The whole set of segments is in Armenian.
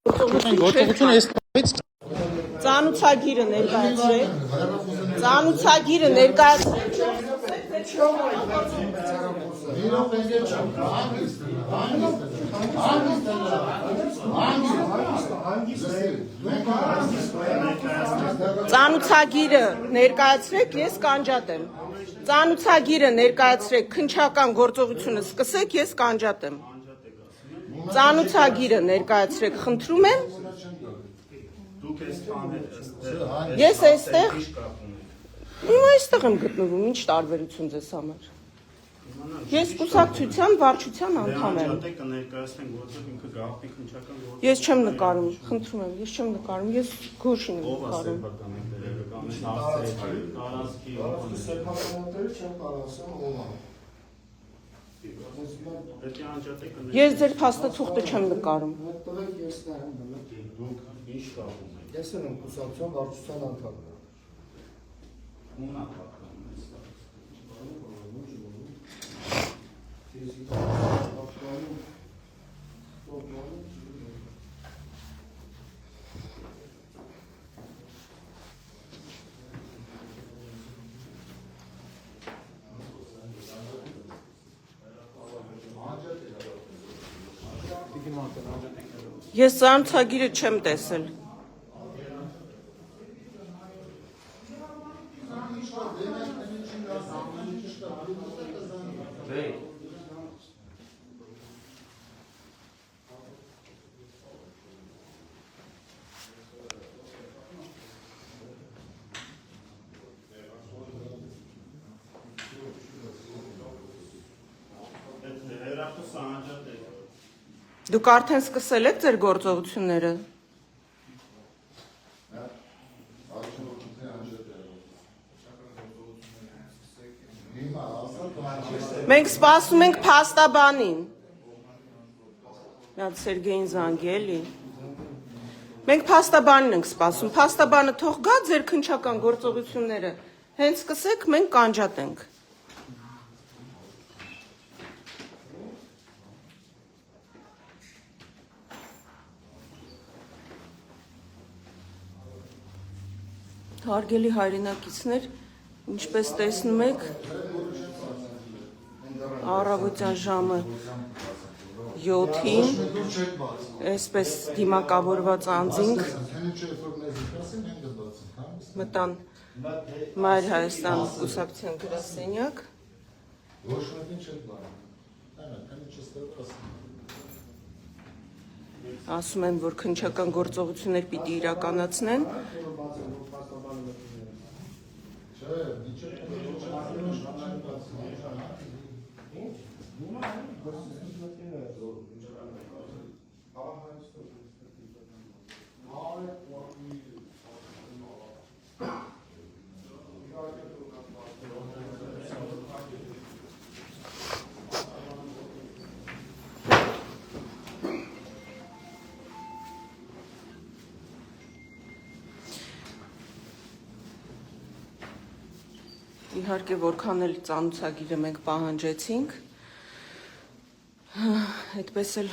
Գործողությունը այս կողմից Ծանուցագիրը ներկայացրեք։ Ծանուցագիրը ներկայացրեք։ Ծանուցագիրը ներկայացրեք, ես կանջատեմ։ Ծանուցագիրը ներկայացրեք, քննչական գործողությունը սկսեք, ես կանջատեմ։ Ծանուցագիրը ներկայացրեք, խնդրում եմ։ Ես այստեղ եմ գտնվում, ինչ տարբերություն ձեզ համար։ Ես կուսակցության վարչության անդամ եմ։ Ես չեմ նկարում, խնդրում եմ, ես չեմ նկարում, ես գոշին եմ նկարում։ Ես ձեր փաստաթուղթը չեմ նկարում։ Ես եմ կուսակցության վարչության անդամ։ Ես ծանուցագիրը չեմ տեսել։ Դուք արդեն սկսել եք ձեր գործողությունները։ Մենք սպասում ենք փաստաբանին։ Նա Սերգեյին զանգի էլի։ Մենք փաստաբանին ենք սպասում։ Փաստաբանը թող գա ձեր քննչական գործողությունները։ Հենց սկսեք, մենք կանջատենք։ Հարգելի հայրենակիցներ, ինչպես տեսնում եք, առավոտյան ժամը 7-ին, այսպես դիմակավորված անձինք մտան Մայր Հայաստան կուսակցության գրասենյակ, ասում են, որ քննչական գործողություններ պիտի իրականացնեն, իհարկե որքան էլ ծանուցագիրը մենք պահանջեցինք, այդպես էլ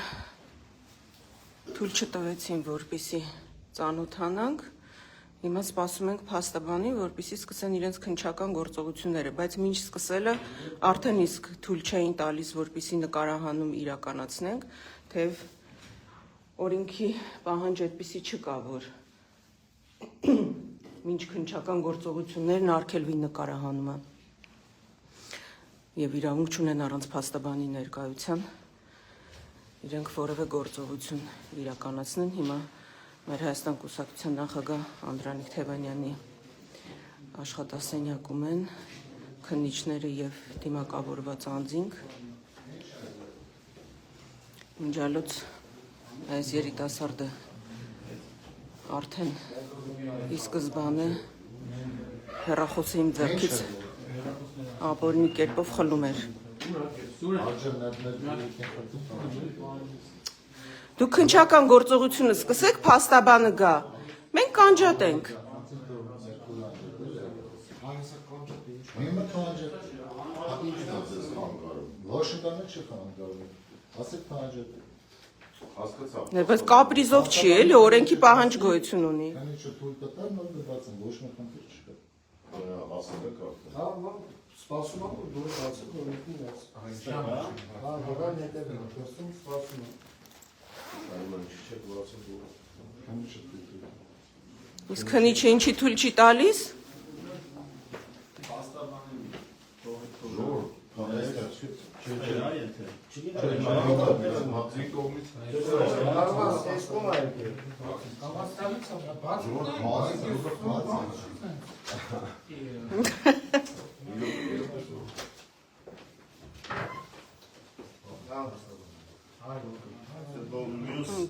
թույլ չտվեցին, որպեսզի ծանոթանանք, հիմա սպասում ենք փաստաբանին, որպեսզի սկսեն իրենց քննչական գործողությունները, բայց մինչ սկսելը արդեն իսկ թույլ չէին տալիս, որպեսզի նկարահանում իրականացնենք, թեև օրենքի պահանջ այդպիսի չկա, որ մինչ քննչական գործողություններն արգելվի նկարահանումը եւ իրավունք չունեն առանց փաստաբանի ներկայության իրենք որևէ գործողություն իրականացնեն։ Հիմա մեր Հայաստան կուսակցության նախագահ Անդրանիկ Թևանյանի աշխատասենյակում են քննիչները եւ դիմակավորված անձինք։ Մինչալոց այս երիտասարդը արդեն ի սկզբանե հեռախոսը իմ ձեռքից ապօրինի կերպով խլում էր։ Դուք քննչական գործողությունը սկսեք, փաստաբանը գա։ Մենք կանջատենք։ Վաշինգտոնը չի խանգարում։ Ասեք կանջատեք։ Բայց կապրիզով չի, էլի օրենքի պահանջ գոյություն ունի։ Քանիչը թույլ տտար նոր դրված են, ոչ մի խնդիր չկա։ Ասել եք արդեն։ Հա, սպասում եմ, որ դուրս բացեք, որ մեկն իրաց։ Հա, հորան հետևն է, դրսում սպասում եմ։ Քանիչը թույլ տտար։ Իսկ քնիչը ինչի թույլ չի տալիս։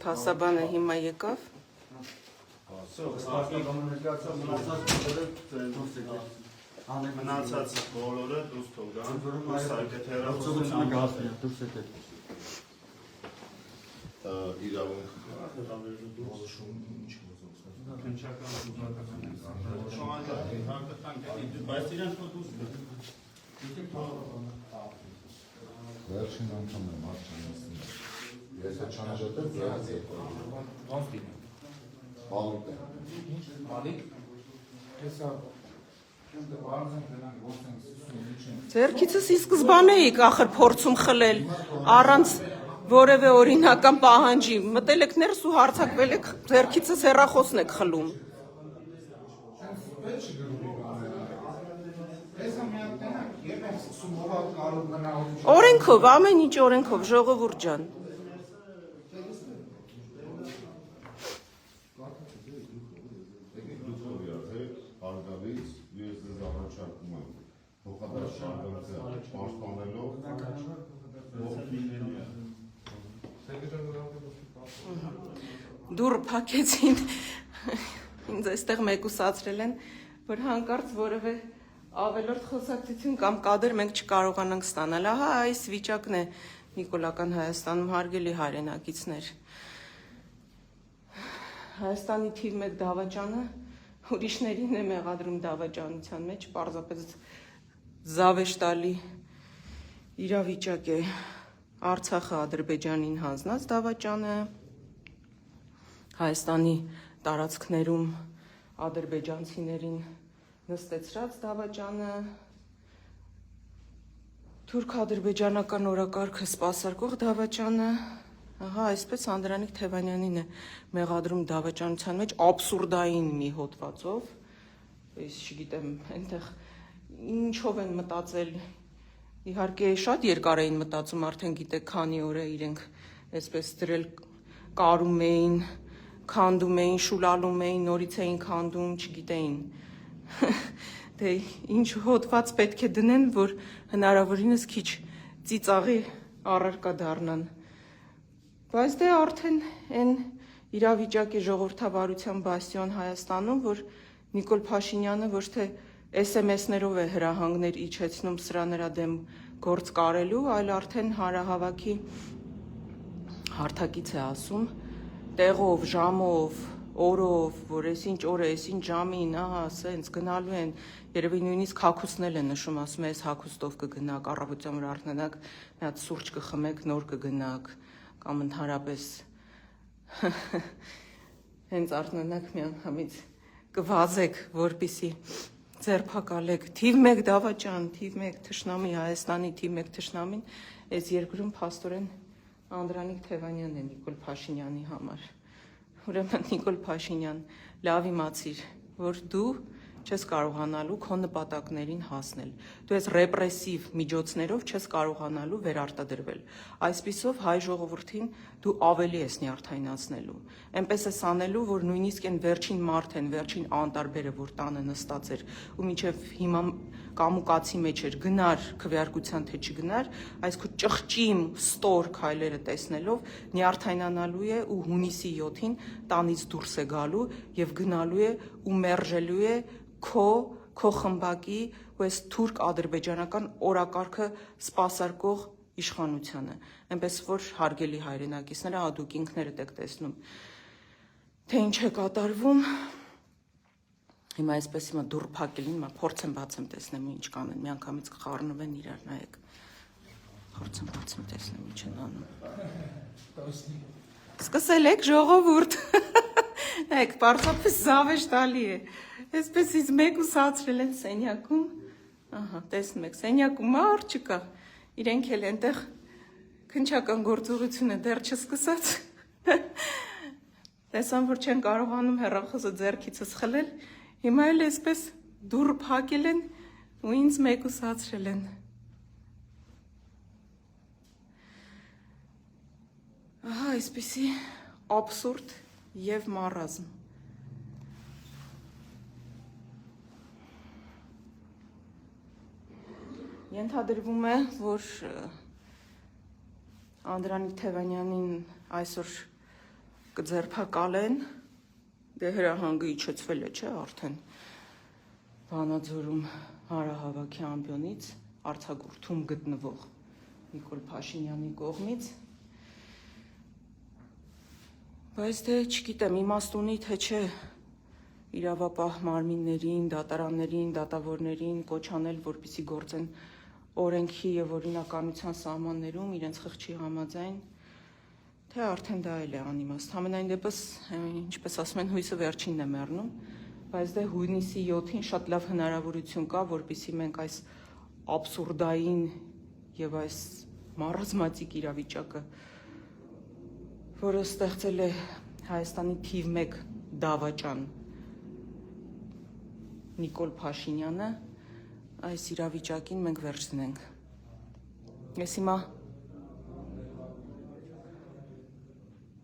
Փաստաբանը հիմա եկավ։ Մնացած բոլորը դուրս թողան, իրավունք վերջին անգամն եմ արժանացնում։ Ես է չանաժատել ձեզ է։ Բալիկ է։ Ձերքիցս ի սկզբանե էիք ախր փորձում խլել, առանց որևէ օրինական պահանջի, մտել եք ներս ու հարցակվել եք, ձերքիցս հեռախոսն եք խլում։ Օրենքով, ամեն ինչ օրենքով, ժողովուրդ ջան։ Արգավից ես ձեզ առաջարկում եմ փոխադարձ շարժանքը պաշտպանելով Դուռ փակեցին, ինձ այստեղ մեկուսացրել են, որ հանկարծ որևէ ավելորդ խոսակցություն կամ կադր մենք չկարողանանք ստանալ։ Ահա այս վիճակն է Նիկոլական Հայաստանում, հարգելի հայրենակիցներ։ Հայաստանի թիվ 1 դավաճանը ուրիշներին է մեղադրում դավաճանության մեջ, պարզապես զավեշտալի իրավիճակ է։ Արցախը Ադրբեջանին հանձնած դավաճանը, Հայաստանի տարածքներում ադրբեջանցիներին նստեցրած դավաճանը, թուրք-ադրբեջանական օրակարգը սպասարկող դավաճանը, ահա այսպես Անդրանիկ Թևանյանին է մեղադրում դավաճանության մեջ աբսուրդային մի հոդվածով, ես չգիտեմ, այնտեղ ինչով են մտածել, իհարկե շատ երկար էին մտածում, արդեն գիտեք քանի օր է իրենք այսպես դրել կարում էին, քանդում էին, շուլալում էին, նորից էին քանդում, չգիտեին, դե ինչ հոդված պետք է դնեն, որ հնարավորինս քիչ ծիծաղի առարկա դառնան, բայց դե արդեն են իրավիճակի ժողովրդավարության բաստիոն Հայաստանում, որ Նիկոլ Փաշինյանը ոչ թե SMS-ներով է հրահանգներ իջեցնում սրա նրա դեմ գործ կարելու, այլ արդեն հանրահավաքի հարթակից է ասում, տեղով, ժամով, օրով, որ այսինչ օրը, այսինչ ժամին, ահա, սենց գնալու են, երևի նույնիսկ հագուստնել են նշում, ասում է, այս հագուստով կգնաք, առավոտյան վրա արթնանաք, մի հատ սուրճ կխմեք, նոր կգնաք, կամ ընդհանրապես հենց արթնանաք միանգամից կվազեք, որպիսի ձերբակալեք, թիվ 1 դավաճան, թիվ 1 թշնամի, Հայաստանի թիվ 1 թշնամին, այս երկրում փաստորեն Անդրանիկ Թևանյանն է Նիկոլ Փաշինյանի համար։ Ուրեմն Նիկոլ Փաշինյան, լավ իմացիր, որ դու չես կարողանալու քո նպատակներին հասնել։ Դու այս ռեպրեսիվ միջոցներով չես կարողանալու վերարտադրվել։ Այսպիսով հայ ժողովրդին դու ավելի ես նյարդայնացնելու։ Էնպես ես անելու, որ նույնիսկ այն վերջին մարդն, վերջին անտարբերը, որ տանը նստած էր, ու մինչև հիմա կամուկացի մեջ էր, գնար քվեարկության թե չգնար, այս քո ճղճիմ ստոր քայլերը տեսնելով նյարդայնանալու է ու հունիսի 7-ին տանից դուրս է գալու եւ գնալու է ու մերժելու է քո խմբակի ու այս թուրք-ադրբեջանական օրակարգը սպասարկող իշխանությանը։ Այնպես որ հարգելի հայրենակիցներ, ահա դուք ինքներդ եք տեսնում, թե ինչ է կատարվում։ Հիմա այսպես հիմա դուռ փակելին, փորձ եմ բացեմ տեսնեմ ինչ կանեն, միանգամից կխառնվեն իրար, նայեք։ Փորձ եմ բացեմ տեսնեմ ինչ են անում։ Սկսել եք ժողովուրդ։ Եք, պարզապես զավեշ տալի է։ Այսպես ինձ մեկ ուսացրել են սենյակում։ Ահա, տեսնում եք, սենյակում մարդ չկա։ Իրենք էլ այնտեղ քնչական գործողությունը դեռ չսկսած։ Տեսան, որ չեն կարողանում հեռախոսը ձեռքիցս խլել։ Հիմա էլ այսպես դուռ փակել են ու ինձ մեկ ուսացրել են։ Ահա, այսպիսի աբսուրդ եւ մարազմ։ Ենթադրվում է, որ Անդրանիկ Թևանյանին այսօր կձերբակալեն, դե հրահանգը իջեցվել է, չէ, արդեն Վանաձորում հանրահավաքի ամբիոնից արձակուրդում գտնվող Նիկոլ Փաշինյանի կողմից, բայց դե չգիտեմ, իմաստունի թե չէ իրավապահ մարմիններին, դատարաններին, դատավորներին կոչ անել, որպեսզի գործեն օրենքի եւ օրինականության սահմաններում իրենց խղճի համաձայն, թե արդեն դա էլ է անիմաստ։ Համենայն դեպս, ինչպես ասում են, հույսը վերջինն է մեռնում, բայց դե հունիսի 7-ին շատ լավ հնարավորություն կա, որպեսզի մենք այս աբսուրդային եւ այս մարազմատիկ իրավիճակը, որը ստեղծել է Հայաստանի թիվ 1 դավաճան Նիկոլ Փաշինյանը, այս իրավիճակին մենք վերջ դնենք։ Ես հիմա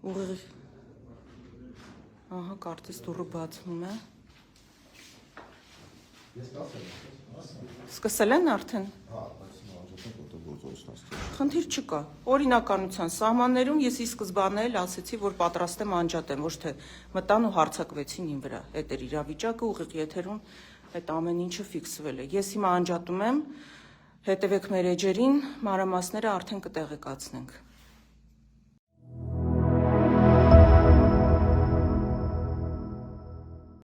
ուղիղ ահա կարծես դուռը բացվում է։ Սկսել են արդեն։ Խնդիր չկա։ Օրինականության սահմաններում ես ի սկզբանե էլ ասեցի, որ պատրաստ եմ անջատեմ, ոչ թե մտան ու հարձակվեցին իմ վրա։ Այդ էր իրավիճակը, ուղիղ եթերում այդ ամեն ինչը ֆիքսվել է։ Ես հիմա անջատում եմ, հետևեք մեր էջերին, մանրամասները արդեն կտեղեկացնենք։